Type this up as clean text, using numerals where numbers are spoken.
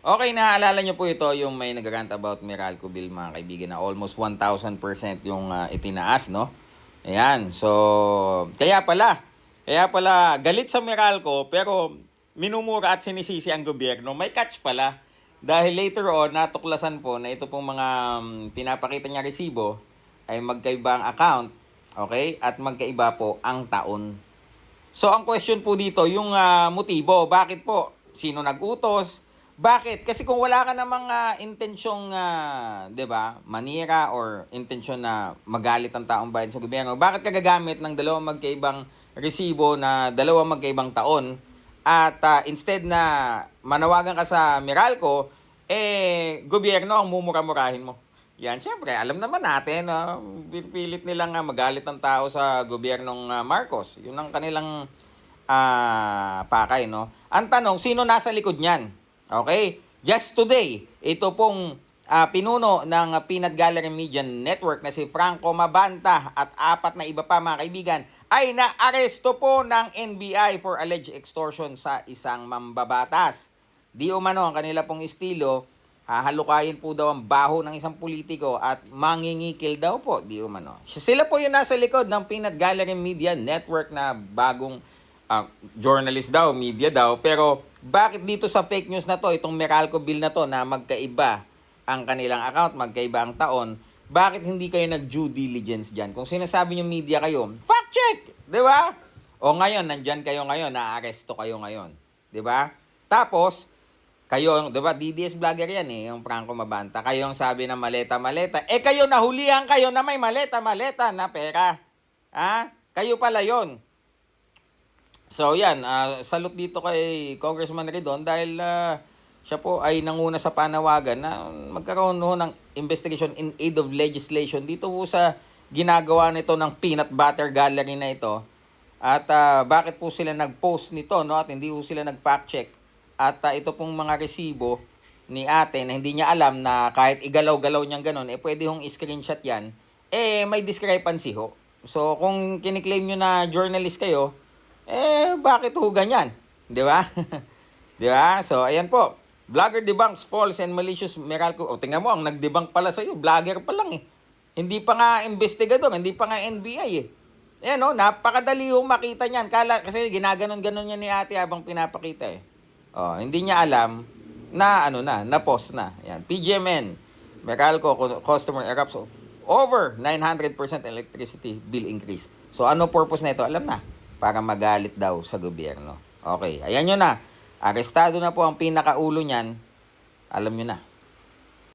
Okay, naaalala niyo po ito, yung may nag-rant about Meralco bill, mga kaibigan, na almost 1,000% yung itinaas, no? Ayan, so, kaya pala, galit sa Meralco, pero minumura at sinisisi ang gobyerno. May catch pala. Dahil later on, natuklasan po na ito pong mga pinapakita niya resibo ay magkaiba ang account, okay? At magkaiba po ang taon. So, ang question po dito, yung motibo, bakit po? Sino nag-utos? Bakit? Kasi kung wala ka namang intensyong, 'di ba, manira or intensyon na magalit ang taong bayan sa gobyerno, bakit ka gagamit ng dalawang magkaibang resibo na dalawang magkaibang taon at instead na manawagan ka sa Meralco, gobyerno ang mumura-murahin mo. Yan, syempre, alam naman natin, pilit nilang magalit ang tao sa gobyernong Marcos. Yun ang kanilang pakay, no? Ang tanong, sino nasa likod niyan? Okay? Just today, ito pong pinuno ng Peanut Gallery Media Network na si Franco Mabanta at apat na iba pa, mga kaibigan, ay naaresto po ng NBI for alleged extortion sa isang mambabatas. Di umano ang kanila pong estilo, hahalukayin po daw ang baho ng isang politiko at mangingikil daw po, di umano. Sila po yung nasa likod ng Peanut Gallery Media Network na bagong journalist daw, media daw. Pero bakit dito sa fake news na to, itong Meralco bill na to na magkaiba ang kanilang account, magkaiba ang taon, bakit hindi kayo nag-due diligence dyan? Kung sinasabi nyo media kayo, fact check! Di ba? O ngayon, nandyan kayo ngayon, naaresto kayo ngayon. Di ba? Tapos, kayo, di ba, DDS vlogger yan yung Franco Mabanta. Kayo ang sabi na maleta-maleta. Kayo nahulihan kayo na may maleta-maleta na pera. Kayo pala yon. So yan, salute dito kay Congressman Redon dahil siya po ay nanguna sa panawagan na magkaroon ng investigation in aid of legislation dito po sa ginagawa nito ng peanut butter gallery na ito. At bakit po sila nag-post nito, no? At hindi po sila nag-fact check. At ito pong mga resibo ni ate na hindi niya alam na kahit igalaw-galaw niyang ganun, pwede hong screenshot yan, may discrepancy ho. So kung kiniklaim nyo na journalist kayo, bakit ho ganyan? Di ba? Di ba? So, ayan po. Vlogger debunks false and malicious Meralco. Tingnan mo, ang nag-debunk pala sa'yo, vlogger pa lang eh. Hindi pa nga investigador, hindi pa nga NBI eh. Ayan napakadali ho makita niyan. Kasi ginaganon-ganon niya ni ate habang pinapakita eh. Hindi niya alam na na-post na. Ayan, PGMN, Meralco customer erupts of over 900% electricity bill increase. So, ano purpose na ito? Alam na. Para magalit daw sa gobyerno. Okay, ayan nyo na. Arestado na po ang pinakaulo niyan. Alam nyo na.